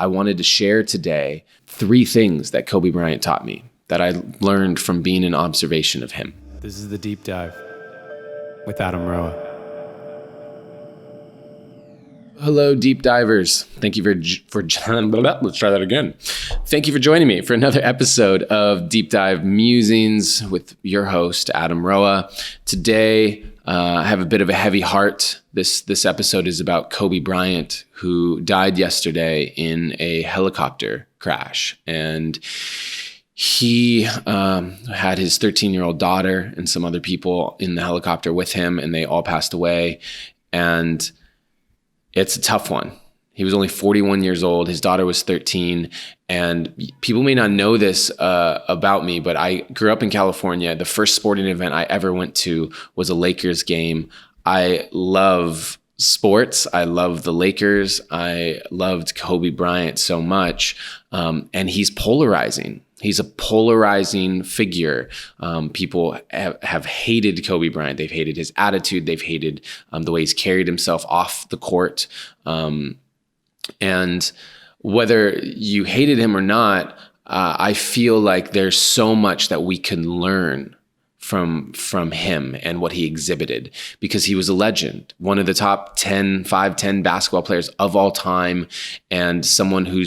I wanted to share today 3 things that Kobe Bryant taught me that I learned from being an observation of him. This is the Deep Dive with Adam Roa. Hello, deep divers. Thank you for let's try that again. Thank you for joining me for another episode of Deep Dive Musings with your host, Adam Roa. Today, I have a bit of a heavy heart. This episode is about Kobe Bryant, who died yesterday in a helicopter crash. And he had his 13-year-old daughter and some other people in the helicopter with him, and they all passed away. And it's a tough one. He was only 41 years old. His daughter was 13. And people may not know this about me, but I grew up in California. The first sporting event I ever went to was a Lakers game. I love sports. I love the Lakers. I loved Kobe Bryant so much. And he's polarizing. He's a polarizing figure. People have hated Kobe Bryant. They've hated his attitude. They've hated the way he's carried himself off the court. And whether you hated him or not, I feel like there's so much that we can learn from him and what he exhibited, because he was a legend, one of the top 10 basketball players of all time, and someone who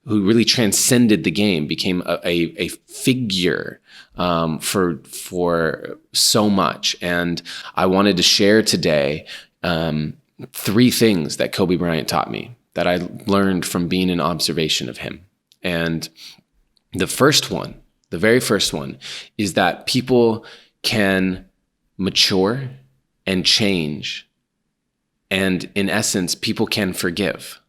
really transcended the game, became a figure for so much. And I wanted to share today 3 things that Kobe Bryant taught me that I learned from being an observation of him. And the very first one is that people can mature and change. And in essence, people can forgive.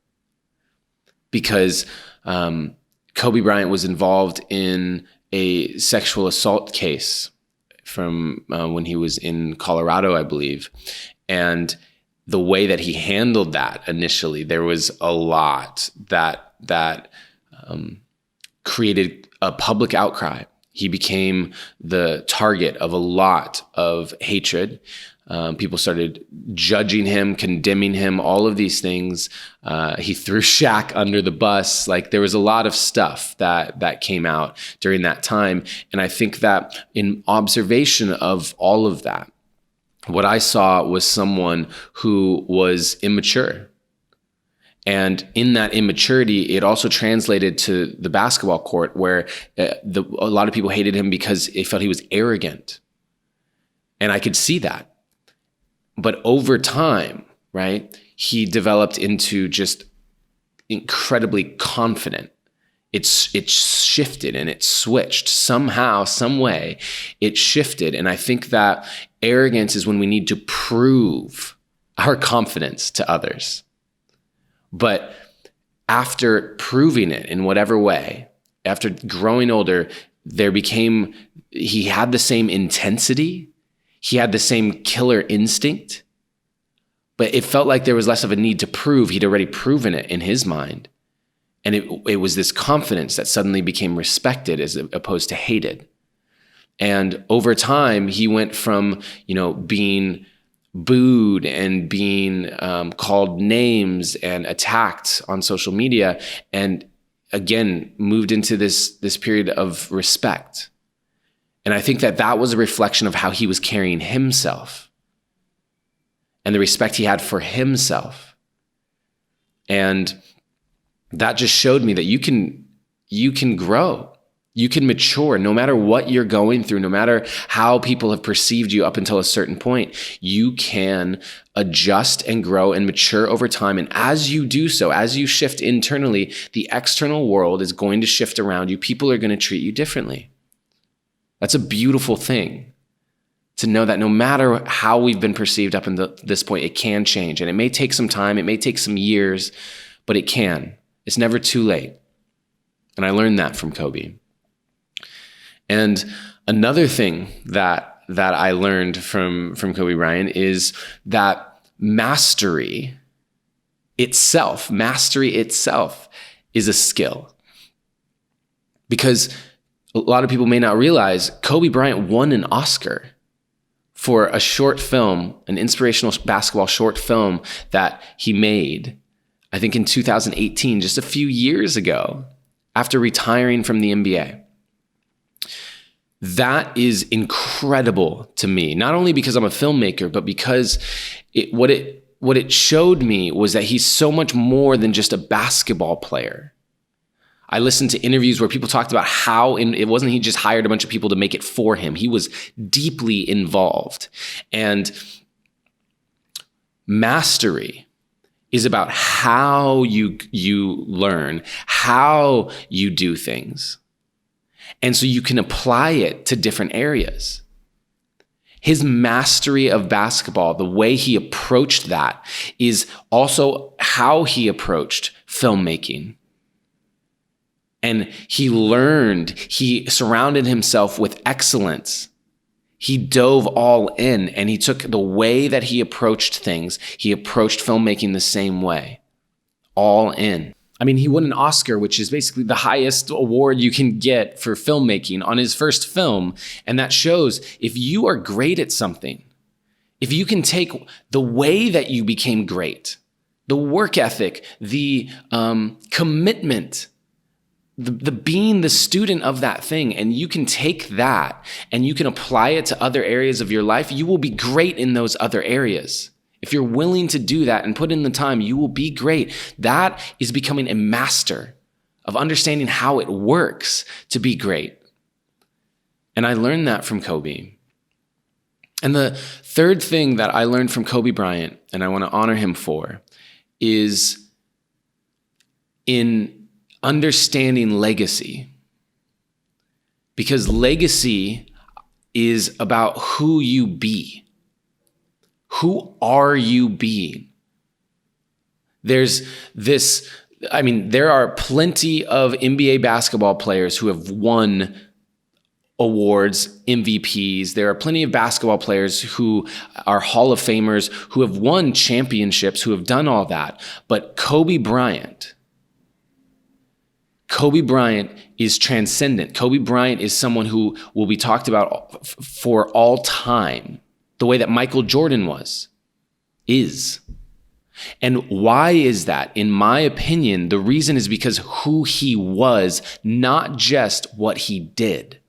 Because Kobe Bryant was involved in a sexual assault case from when he was in Colorado, I believe. And the way that he handled that initially, there was a lot that created a public outcry. He became the target of a lot of hatred. People started judging him, condemning him, all of these things. He threw Shaq under the bus. Like, there was a lot of stuff that came out during that time. And I think that in observation of all of that, what I saw was someone who was immature. And in that immaturity, it also translated to the basketball court, where a lot of people hated him because they felt he was arrogant. And I could see that. But over time, right, he developed into just incredibly confident. It's shifted and it switched somehow, some way. It shifted. And I think that arrogance is when we need to prove our confidence to others. But after proving it in whatever way, after growing older, he had the same intensity. He had the same killer instinct, but it felt like there was less of a need to prove. He'd already proven it in his mind. And it was this confidence that suddenly became respected as opposed to hated. And over time, he went from, being booed and being called names and attacked on social media, and again, moved into this period of respect. And I think that was a reflection of how he was carrying himself and the respect he had for himself. And that just showed me that you can grow, you can mature, no matter what you're going through, no matter how people have perceived you up until a certain point. You can adjust and grow and mature over time. And as you do so, as you shift internally, the external world is going to shift around you. People are going to treat you differently. That's a beautiful thing, to know that no matter how we've been perceived up until this point, it can change. And it may take some time, it may take some years, but it can. It's never too late. And I learned that from Kobe. And another thing that I learned from Kobe Bryant is that mastery itself is a skill. Because a lot of people may not realize Kobe Bryant won an Oscar for a short film, an inspirational basketball short film that he made. I think in 2018, just a few years ago, after retiring from the NBA. That is incredible to me, not only because I'm a filmmaker, but because what it showed me was that he's so much more than just a basketball player. I listened to interviews where people talked about how it wasn't he just hired a bunch of people to make it for him. He was deeply involved. And mastery is about how you learn, how you do things. And so you can apply it to different areas. His mastery of basketball, the way he approached that, is also how he approached filmmaking. And he surrounded himself with excellence. He dove all in, and he took the way that he approached things. He approached filmmaking the same way, all in. I mean, he won an Oscar, which is basically the highest award you can get for filmmaking, on his first film. And that shows if you are great at something, if you can take the way that you became great, the work ethic, the commitment, the being the student of that thing, and you can take that and you can apply it to other areas of your life, you will be great in those other areas. If you're willing to do that and put in the time, you will be great. That is becoming a master of understanding how it works to be great. And I learned that from Kobe. And the third thing that I learned from Kobe Bryant, and I want to honor him for, is in understanding legacy. Because legacy is about who you be. Who are you being? There are plenty of NBA basketball players who have won awards, MVPs. There are plenty of basketball players who are Hall of Famers, who have won championships, who have done all that. But Kobe Bryant is transcendent. Kobe Bryant is someone who will be talked about for all time. The way that Michael Jordan is. And why is that? In my opinion, the reason is because who he was, not just what he did.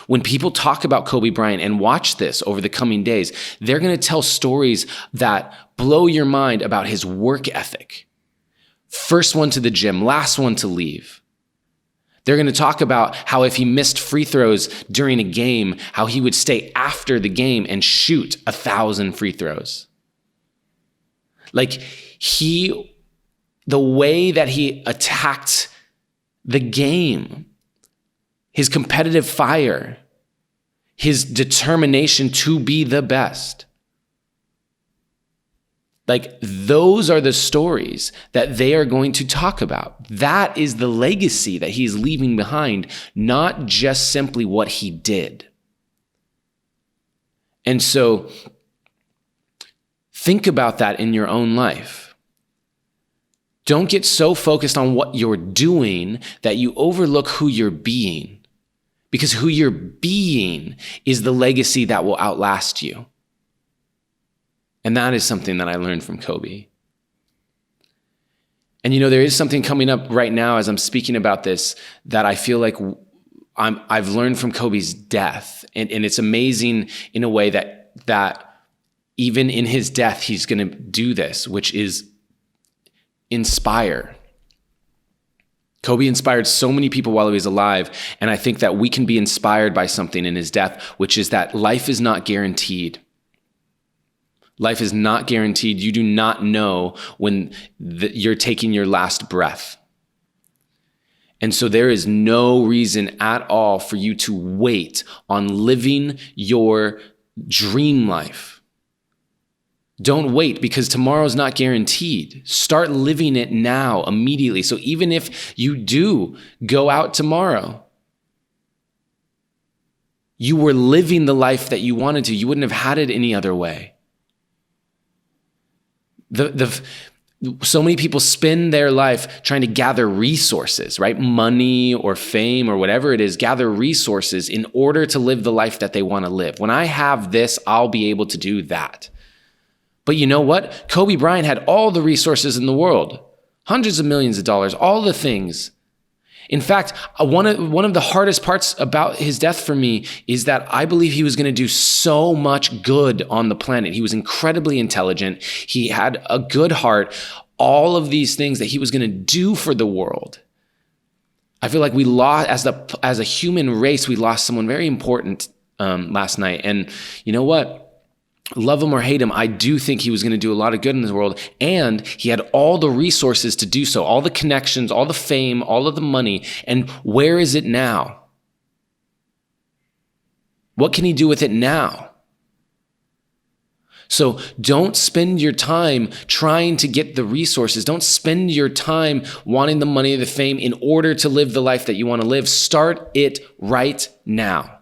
When people talk about Kobe Bryant, and watch this over the coming days, they're going to tell stories that blow your mind about his work ethic. First one to the gym, last one to leave. They're going to talk about how if he missed free throws during a game, how he would stay after the game and shoot 1,000 free throws. Like the way that he attacked the game, his competitive fire, his determination to be the best. Like, those are the stories that they are going to talk about. That is the legacy that he's leaving behind, not just simply what he did. And so think about that in your own life. Don't get so focused on what you're doing that you overlook who you're being, because who you're being is the legacy that will outlast you. And that is something that I learned from Kobe. And there is something coming up right now as I'm speaking about this that I feel like I've learned from Kobe's death. And it's amazing in a way that even in his death, he's going to do this, which is inspire. Kobe inspired so many people while he was alive. And I think that we can be inspired by something in his death, which is that life is not guaranteed. Life is not guaranteed. You do not know when you're taking your last breath. And so there is no reason at all for you to wait on living your dream life. Don't wait, because tomorrow's not guaranteed. Start living it now, immediately. So even if you do go out tomorrow, you were living the life that you wanted to. You wouldn't have had it any other way. So many people spend their life trying to gather resources, right? Money or fame or whatever it is, gather resources in order to live the life that they want to live. When I have this, I'll be able to do that. But you know what? Kobe Bryant had all the resources in the world. hundreds of millions of dollars, all the things. In fact, one of the hardest parts about his death for me is that I believe he was going to do so much good on the planet. He was incredibly intelligent. He had a good heart, all of these things that he was going to do for the world. I feel like we lost, as a human race, we lost someone very important last night. And you know what? Love him or hate him, I do think he was going to do a lot of good in this world, and he had all the resources to do so, all the connections, all the fame, all of the money. And where is it now? What can he do with it now? So don't spend your time trying to get the resources. Don't spend your time wanting the money or the fame in order to live the life that you want to live. Start it right now.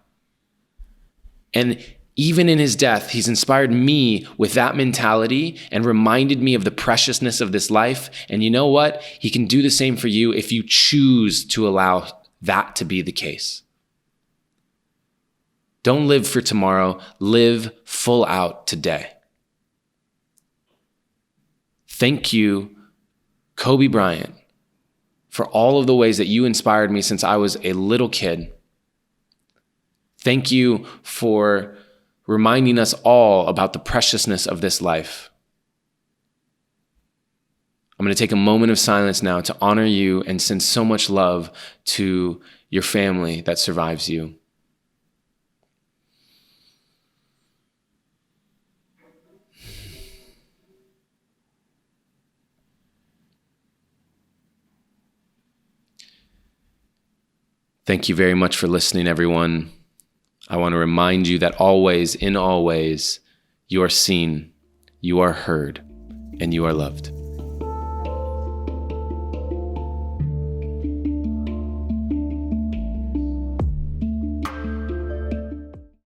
And even in his death, he's inspired me with that mentality and reminded me of the preciousness of this life. And you know what? He can do the same for you if you choose to allow that to be the case. Don't live for tomorrow. Live full out today. Thank you, Kobe Bryant, for all of the ways that you inspired me since I was a little kid. Thank you for reminding us all about the preciousness of this life. I'm going to take a moment of silence now to honor you and send so much love to your family that survives you. Thank you very much for listening, everyone. I want to remind you that always, in all ways, you are seen, you are heard, and you are loved.